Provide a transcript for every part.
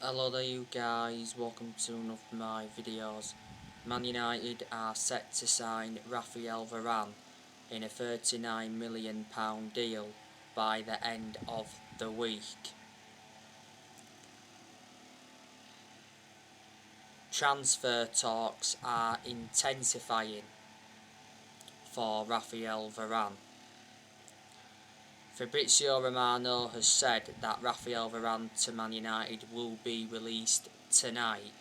Hello there you guys, welcome to one of my videos. Man United are set to sign Raphael Varane in a £39 million deal by the end of the week. Transfer talks are intensifying for Raphael Varane. Fabrizio Romano has said that Raphael Varane to Man United will be released tonight.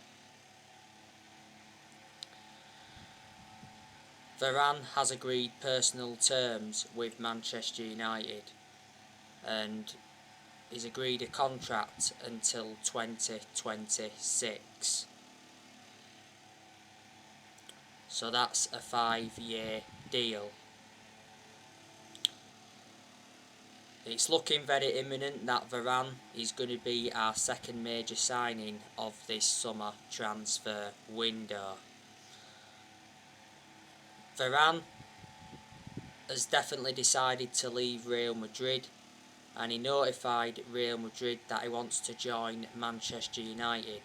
Varane has agreed personal terms with Manchester United and he's agreed a contract until 2026. So that's a 5-year deal. It's looking very imminent that Varane is going to be our second major signing of this summer transfer window. Varane has definitely decided to leave Real Madrid, and he notified Real Madrid that he wants to join Manchester United.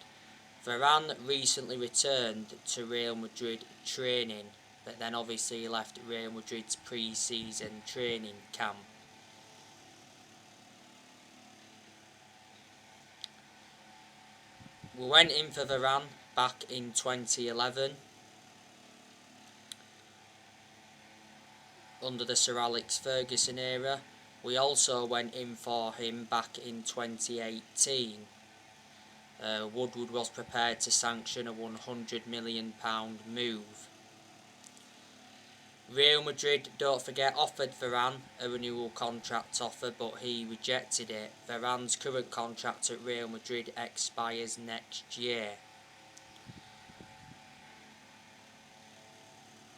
Varane recently returned to Real Madrid training, but then obviously he left Real Madrid's pre-season training camp. We went in for Varane back in 2011 under the Sir Alex Ferguson era. We also went in for him back in 2018. Woodward was prepared to sanction a £100 million move. Real Madrid, don't forget, offered Varane a renewal contract offer, but he rejected it. Varane's current contract at Real Madrid expires next year.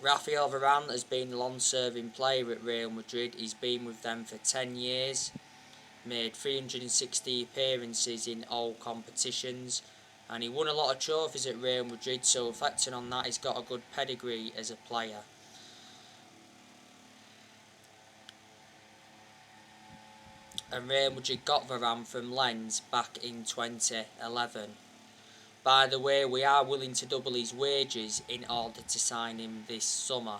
Raphael Varane has been a long-serving player at Real Madrid. He's been with them for 10 years, made 360 appearances in all competitions, and he won a lot of trophies at Real Madrid, so reflecting on that, he's got a good pedigree as a player. And Real Madrid got Varane from Lens back in 2011. By the way, we are willing to double his wages in order to sign him this summer.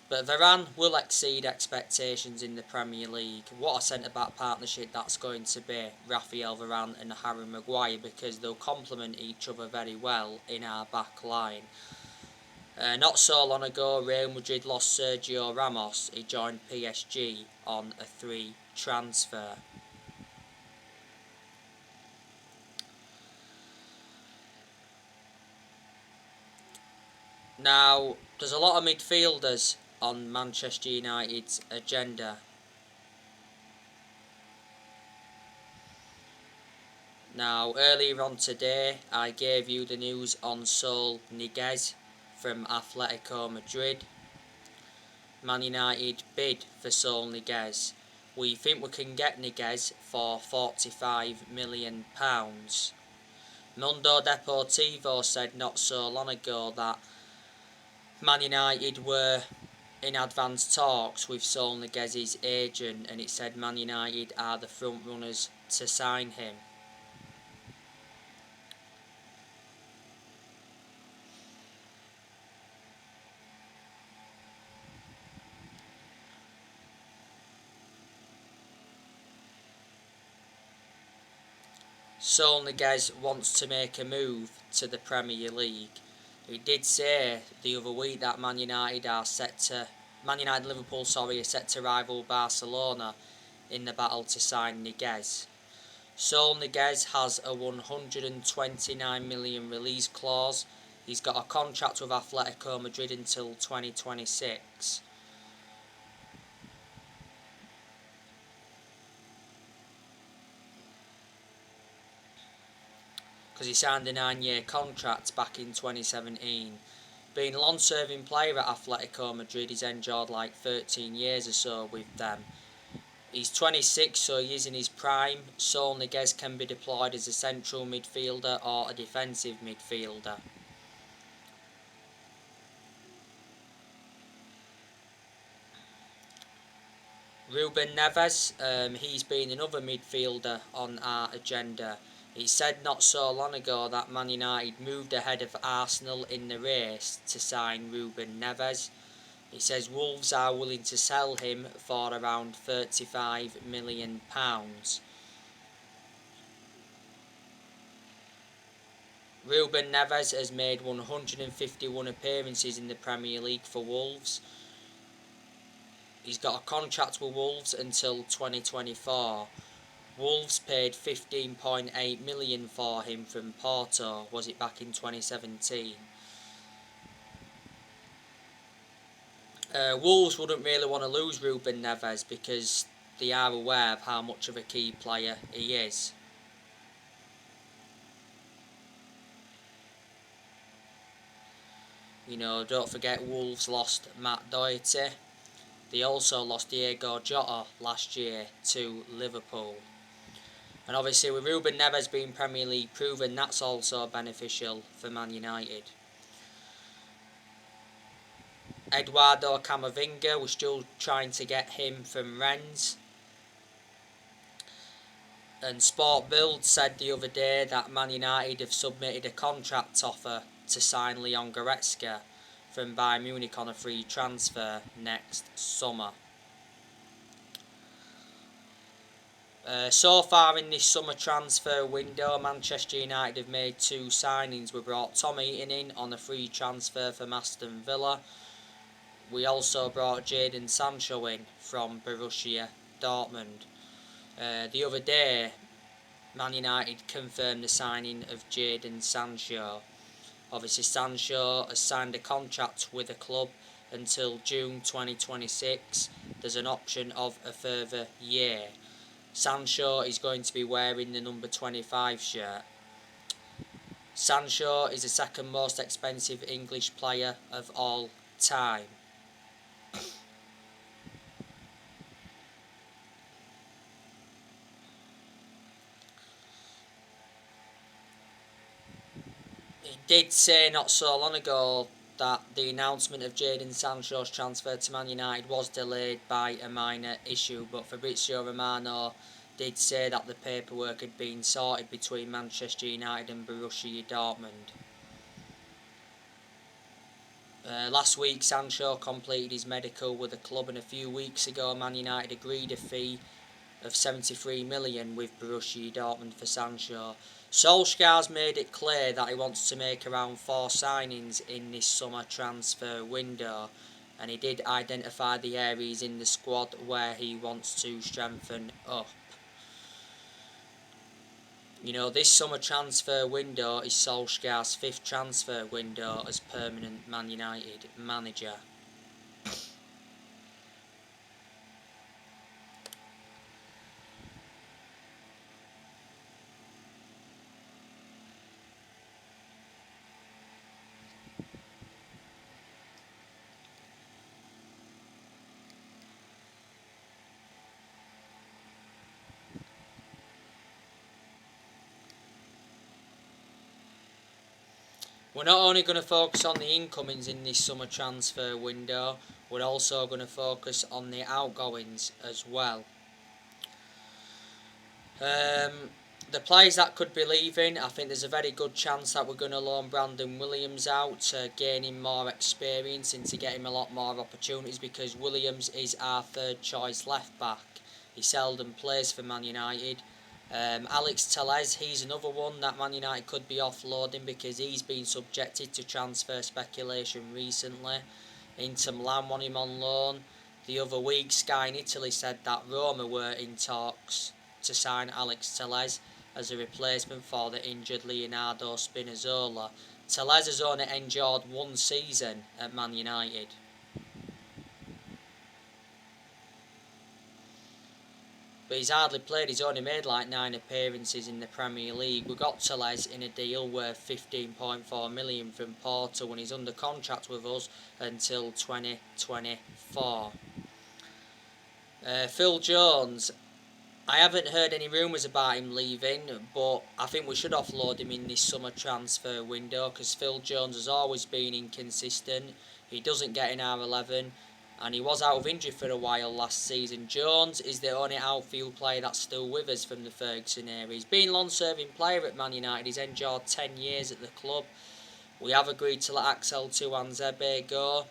But Varane will exceed expectations in the Premier League. What a centre-back partnership that's going to be, Raphael Varane and Harry Maguire, because they'll complement each other very well in our back line. Not so long ago, Real Madrid lost Sergio Ramos. He joined PSG on a free transfer. Now, there's a lot of midfielders on Manchester United's agenda. Now, earlier on today, I gave you the news on Saul Niguez from Atletico Madrid. Man United bid for Saul Niguez. We think we can get Niguez for £45 million. Mundo Deportivo said not so long ago that Man United were in advanced talks with Saul Niguez's agent, and it said Man United are the front runners to sign him. Saul Niguez wants to make a move to the Premier League. He did say the other week that Man United and Liverpool are set to rival Barcelona in the battle to sign Niguez. Saul Niguez has a £129 million release clause. He's got a contract with Atletico Madrid until 2026. Because he signed a 9-year contract back in 2017. Being a long-serving player at Atletico Madrid, he's enjoyed like 13 years or so with them. He's 26, so he is in his prime. Saul Niguez can be deployed as a central midfielder or a defensive midfielder. Ruben Neves, he's been another midfielder on our agenda. He said not so long ago that Man United moved ahead of Arsenal in the race to sign Ruben Neves. He says Wolves are willing to sell him for around £35 million. Ruben Neves has made 151 appearances in the Premier League for Wolves. He's got a contract with Wolves until 2024. Wolves paid 15.8 million for him from Porto, was it back in 2017? Wolves wouldn't really want to lose Ruben Neves because they are aware of how much of a key player he is. Don't forget Wolves lost Matt Doherty. They also lost Diego Jota last year to Liverpool. And obviously with Ruben Neves being Premier League proven, that's also beneficial for Man United. Eduardo Camavinga, we're still trying to get him from Rennes. And Sport Bild said the other day that Man United have submitted a contract offer to sign Leon Goretzka from Bayern Munich on a free transfer next summer. So far in this summer transfer window, Manchester United have made 2 signings. We brought Tom Heaton in on a free transfer from Aston Villa. We also brought Jadon Sancho in from Borussia Dortmund. The other day, Man United confirmed the signing of Jadon Sancho. Obviously, Sancho has signed a contract with the club until June 2026. There's an option of a further year. Sancho is going to be wearing the number 25 shirt. Sancho is the second most expensive English player of all time. He did say not so long ago that the announcement of Jadon Sancho's transfer to Man United was delayed by a minor issue, but Fabrizio Romano did say that the paperwork had been sorted between Manchester United and Borussia Dortmund. Last week Sancho completed his medical with the club, and a few weeks ago Man United agreed a fee of 73 million with Borussia Dortmund for Sancho. Solskjaer's made it clear that he wants to make around 4 signings in this summer transfer window, and he did identify the areas in the squad where he wants to strengthen up. This summer transfer window is Solskjaer's 5th transfer window as permanent Man United manager. We're not only going to focus on the incomings in this summer transfer window, we're also going to focus on the outgoings as well. The players that could be leaving, I think there's a very good chance that we're going to loan Brandon Williams out to gain him more experience and to get him a lot more opportunities, because Williams is our 3rd choice left back. He seldom plays for Man United. Alex Telles, he's another one that Man United could be offloading because he's been subjected to transfer speculation recently. Inter Milan want him on loan. The other week, Sky in Italy said that Roma were in talks to sign Alex Telles as a replacement for the injured Leonardo Spinazzola. Telles has only endured 1 season at Man United. But he's hardly played, he's only made like 9 appearances in the Premier League. We got Telles in a deal worth 15.4 million from Porto, and he's under contract with us until 2024. Phil Jones, I haven't heard any rumours about him leaving, but I think we should offload him in this summer transfer window because Phil Jones has always been inconsistent. He doesn't get in our 11. and he was out of injury for a while last season. Jones is the only outfield player that's still with us from the Ferguson era. He's been a long-serving player at Man United. He's endured 10 years at the club. We have agreed to let Axel Tuanzebe go,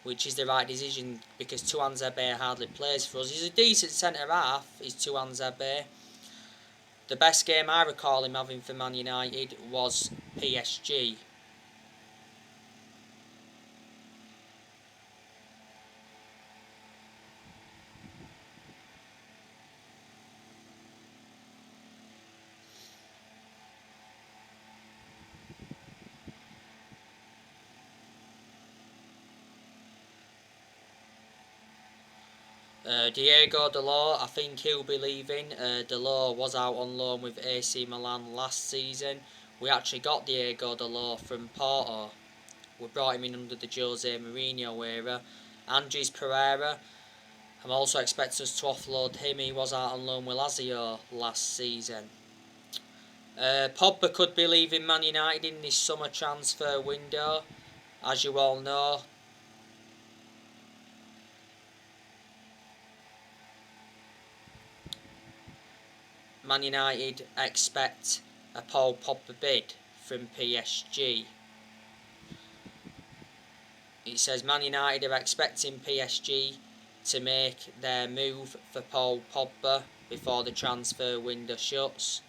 which is the right decision because Tuanzebe hardly plays for us. He's a decent centre-half, is Tuanzebe. The best game I recall him having for Man United was PSG. Diego Dalot, I think he'll be leaving. Dalot was out on loan with AC Milan last season. We actually got Diego Dalot from Porto. We brought him in under the Jose Mourinho era. Andres Pereira, I'm also expecting us to offload him. He was out on loan with Lazio last season. Pogba could be leaving Man United in this summer transfer window. As you all know, Man United expect a Paul Pogba bid from PSG. It says Man United are expecting PSG to make their move for Paul Pogba before the transfer window shuts,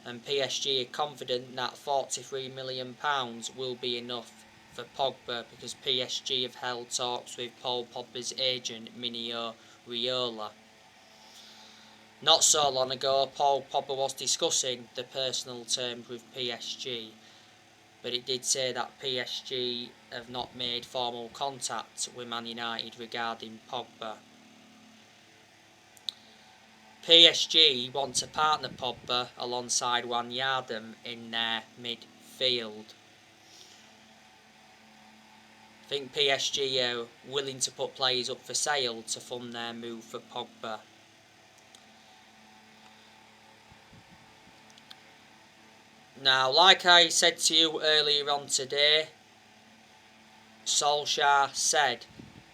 and PSG are confident that £43 million will be enough for Pogba because PSG have held talks with Paul Pogba's agent Minio Raiola. Not so long ago, Paul Pogba was discussing the personal terms with PSG, but it did say that PSG have not made formal contact with Man United regarding Pogba. PSG want to partner Pogba alongside Wijnaldum in their midfield. I think PSG are willing to put players up for sale to fund their move for Pogba. Now, like I said to you earlier on today, Solskjaer said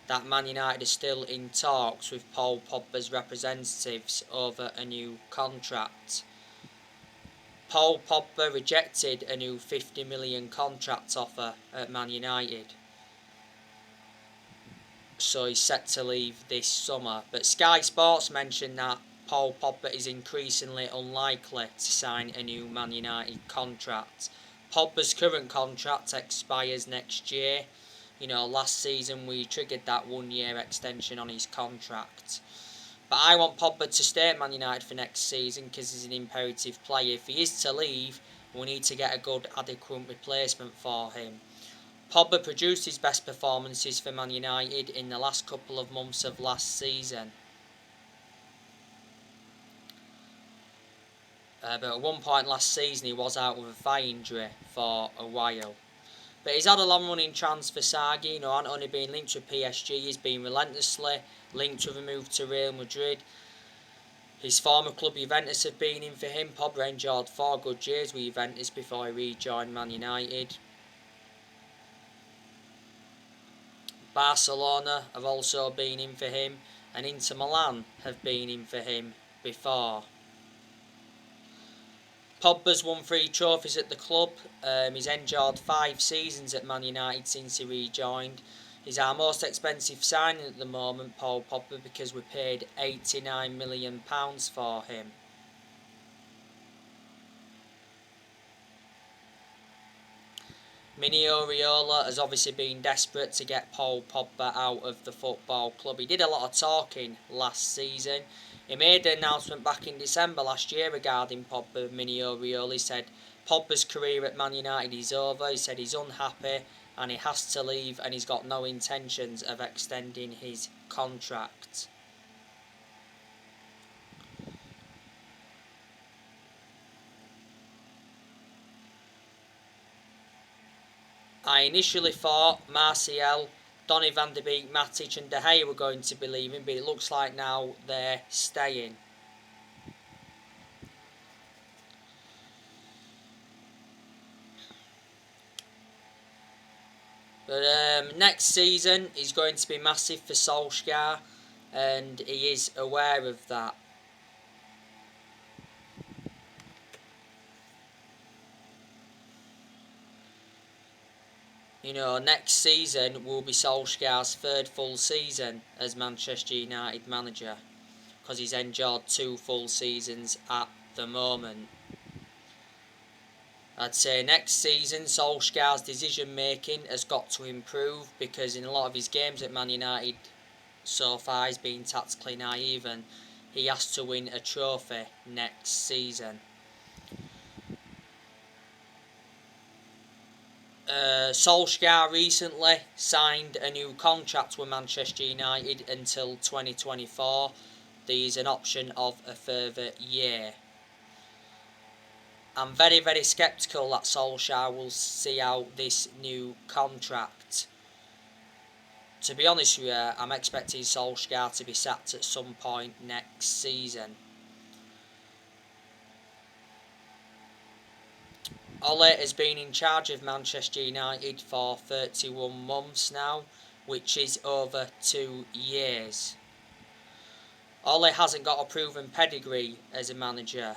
that Man United is still in talks with Paul Pogba's representatives over a new contract. Paul Pogba rejected a new £50 million contract offer at Man United, so he's set to leave this summer. But Sky Sports mentioned that Paul Pogba is increasingly unlikely to sign a new Man United contract. Pogba's current contract expires next year. You know, last season we triggered that 1 year extension on his contract. But I want Pogba to stay at Man United for next season because he's an imperative player. If he is to leave, we need to get a good, adequate replacement for him. Pogba produced his best performances for Man United in the last couple of months of last season. But at one point last season he was out with a thigh injury for a while. But he's had a long running transfer saga, you know, hasn't only been linked to PSG, he's been relentlessly linked with a move to Real Madrid. His former club Juventus have been in for him. Pogba endured 4 good years with Juventus before he rejoined Man United. Barcelona have also been in for him, and Inter Milan have been in for him before. Pogba's won 3 trophies at the club. He's endured 5 seasons at Man United since he rejoined. He's our most expensive signing at the moment, Paul Pogba, because we paid £89 million for him. Minio Raiola has obviously been desperate to get Paul Pogba out of the football club. He did a lot of talking last season. He made an announcement back in December last year regarding Pogba. Minio Raiola said Pogba's career at Man United is over. He said he's unhappy and he has to leave and he's got no intentions of extending his contract. I initially thought Martial, Donny van de Beek, Matic and De Gea were going to be leaving, but it looks like now they're staying. But next season is going to be massive for Solskjaer, and he is aware of that. You know, next season will be Solskjaer's third full season as Manchester United manager, because he's endured 2 full seasons at the moment. I'd say next season Solskjaer's decision making has got to improve, because in a lot of his games at Man United so far he's been tactically naive, and he has to win a trophy next season. Solskjaer recently signed a new contract with Manchester United until 2024. There's an option of a further year. I'm very, very sceptical that Solskjaer will see out this new contract. To be honest with you, I'm expecting Solskjaer to be sacked at some point next season. Ole has been in charge of Manchester United for 31 months now, which is over 2 years. Ole hasn't got a proven pedigree as a manager.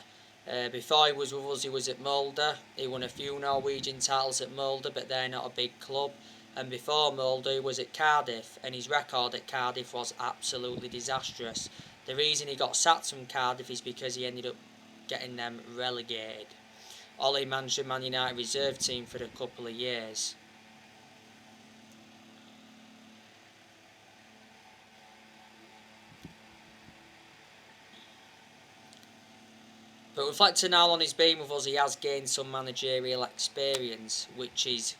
Before he was with us, he was at Molde. He won a few Norwegian titles at Molde, but they're not a big club. And before Molde, he was at Cardiff, and his record at Cardiff was absolutely disastrous. The reason he got sacked from Cardiff is because he ended up getting them relegated. Ole managed the Man United reserve team for a couple of years. But reflecting how long he's been with us, he has gained some managerial experience, which is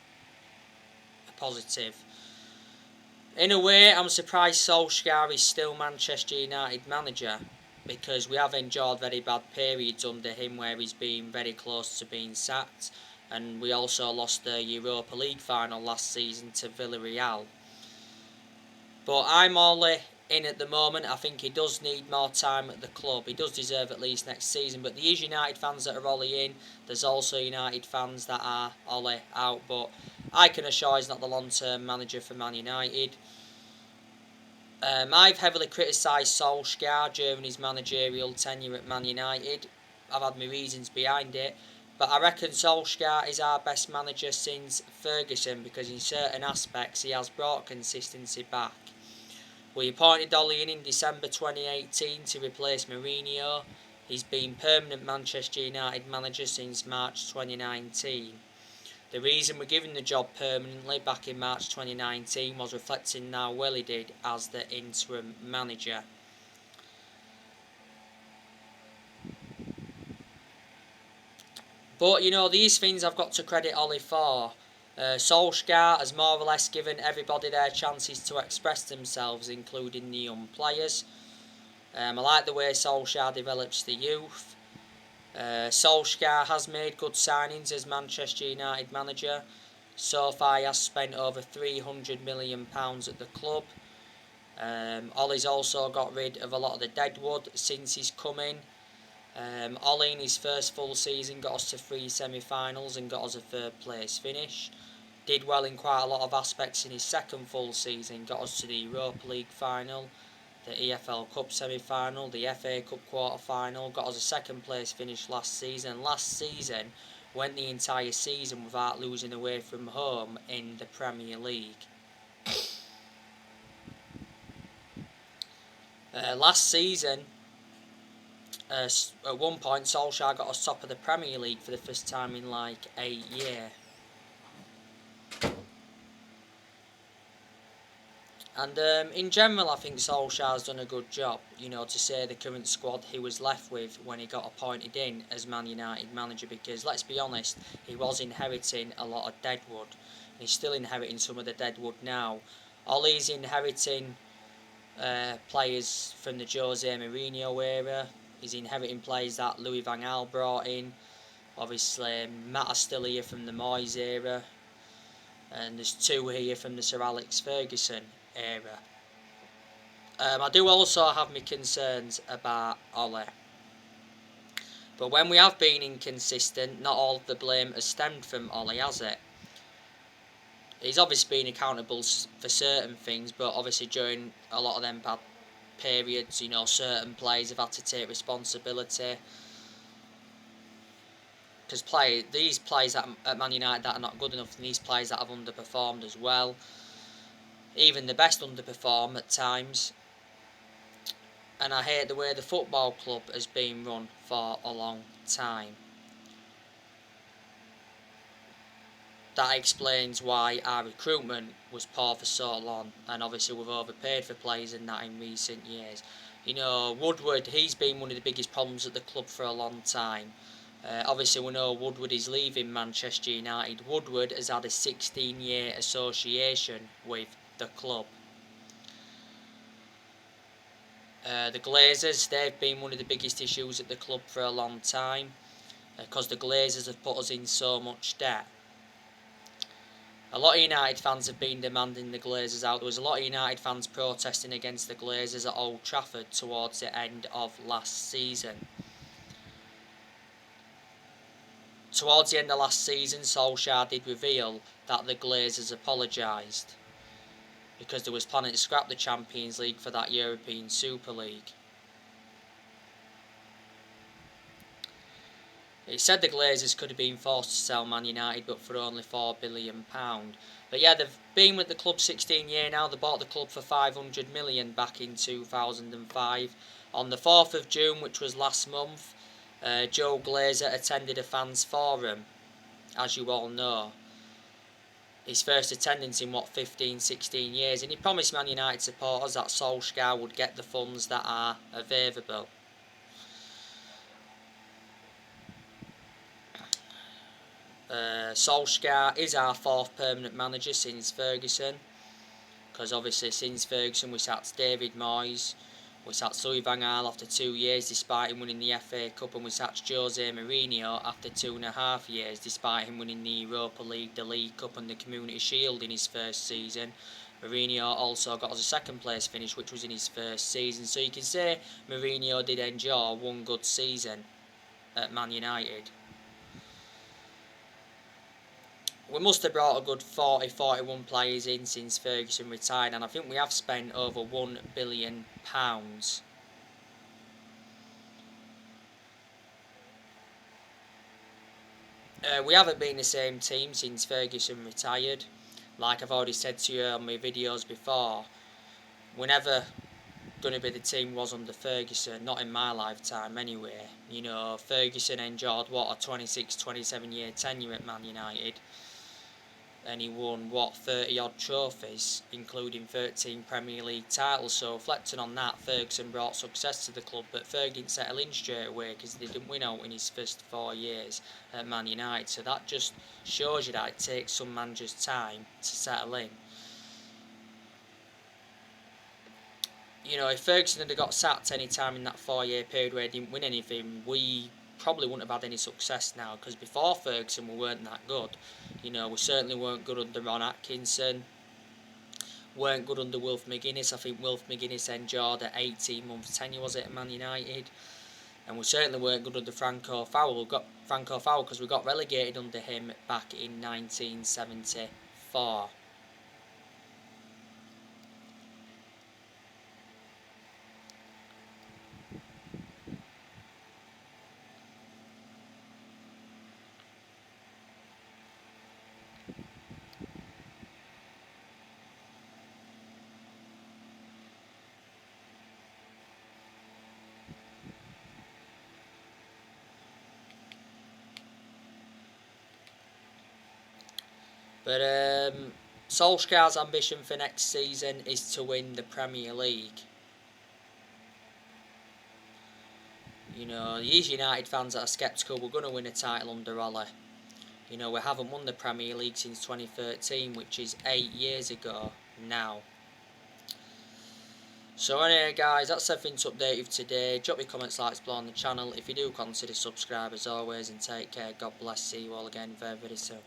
a positive. In a way, I'm surprised Solskjaer is still Manchester United manager, because we have endured very bad periods under him where he's been very close to being sacked, and we also lost the Europa League final last season to Villarreal. But I'm only in at the moment. I think he does need more time at the club. He does deserve at least next season, but there is United fans that are Ole in. There's also United fans that are Ole out, but I can assure he's not the long-term manager for Man United. I've heavily criticised Solskjaer during his managerial tenure at Man United. I've had my reasons behind it, but I reckon Solskjaer is our best manager since Ferguson, because in certain aspects he has brought consistency back. We appointed Ole in December 2018 to replace Mourinho. He's been permanent Manchester United manager since March 2019. The reason we're given the job permanently back in March 2019 was reflecting how well he did as the interim manager. But you know, these things I've got to credit Ole for. Solskjaer has more or less given everybody their chances to express themselves, including the young players. I like the way Solskjaer develops the youth. Solskjaer has made good signings as Manchester United manager. So far he has spent over £300 million at the club. Ole's also got rid of a lot of the deadwood since he's come in. Ole in his first full season got us to 3 semi-finals and got us a 3rd place finish. Did well in quite a lot of aspects in his second full season, got us to the Europa League final, the EFL Cup semi-final, the FA Cup quarter-final, got us a 2nd place finish last season. Last season went the entire season without losing away from home in the Premier League. Last season, at one point Solskjaer got us top of the Premier League for the first time in like 8 years. And in general, I think Solskjaer's done a good job, you know, to say the current squad he was left with when he got appointed in as Man United manager, because let's be honest, he was inheriting a lot of deadwood. He's still inheriting some of the deadwood now. Ole's inheriting players from the Jose Mourinho era. He's inheriting players that Louis van Gaal brought in. Obviously, Matt is still here from the Moyes era. And there's 2 here from the Sir Alex Ferguson era. I do also have my concerns about Ole. But when we have been inconsistent, not all of the blame has stemmed from Ole, has it? He's obviously been accountable for certain things, but obviously during a lot of them bad periods, certain players have had to take responsibility. Because these players at Man United that are not good enough, and these players that have underperformed as well. Even the best underperform at times. And I hate the way the football club has been run for a long time. That explains why our recruitment was poor for so long, and obviously we've overpaid for players in that in recent years. Woodward, he's been one of the biggest problems at the club for a long time. Obviously we know Woodward is leaving Manchester United. Woodward has had a 16-year association with the club. The Glazers, they've been one of the biggest issues at the club for a long time, because the Glazers have put us in so much debt. A lot of United fans have been demanding the Glazers out. There was a lot of United fans protesting against the Glazers at Old Trafford towards the end of last season. Towards the end of last season, Solskjaer did reveal that the Glazers apologised, because they was planning to scrap the Champions League for that European Super League. It said the Glazers could have been forced to sell Man United, but for only £4 billion. But yeah, they've been with the club 16 years now. They bought the club for 500 million back in 2005. On the 4th of June, which was last month, Joe Glazer attended a fans forum, as you all know. His first attendance in 15-16 years, and he promised Man United supporters that Solskjaer would get the funds that are available. Solskjaer is our 4th permanent manager since Ferguson, because obviously since Ferguson we sacked David Moyes, we sacked Louis van Gaal after 2 years despite him winning the FA Cup, and we sacked Jose Mourinho after 2.5 years despite him winning the Europa League, the League Cup and the Community Shield in his first season. Mourinho also got us a 2nd place finish, which was in his first season, so you can say Mourinho did enjoy one good season at Man United. We must have brought a good 41 players in since Ferguson retired, and I think we have spent over £1 billion. We haven't been the same team since Ferguson retired. Like I've already said to you on my videos before, we're never going to be the team was under Ferguson, not in my lifetime anyway. Ferguson enjoyed, a 26-27 year tenure at Man United. And he won 30 odd trophies, including 13 Premier League titles. So reflecting on that, Ferguson brought success to the club, but Ferg didn't settle in straight away because they didn't win out in his first 4 years at Man United. So that just shows you that it takes some managers time to settle in. If Ferguson had got sacked any time in that 4-year period where he didn't win anything, we probably wouldn't have had any success now, because before Ferguson we weren't that good. We certainly weren't good under Ron Atkinson, weren't good under Wilf McGuinness. I think Wilf McGuinness enjoyed an 18-month tenure, was it, at Man United? And we certainly weren't good under Franco Fowler. We got Franco Fowler because we got relegated under him back in 1974. But Solskjaer's ambition for next season is to win the Premier League. These United fans that are sceptical, we're going to win a title under Ole. We haven't won the Premier League since 2013, which is 8 years ago now. So anyway guys, that's everything to update you today. Drop your comments, likes below on the channel. If you do, consider subscribe as always, and take care. God bless. See you all again very, very soon.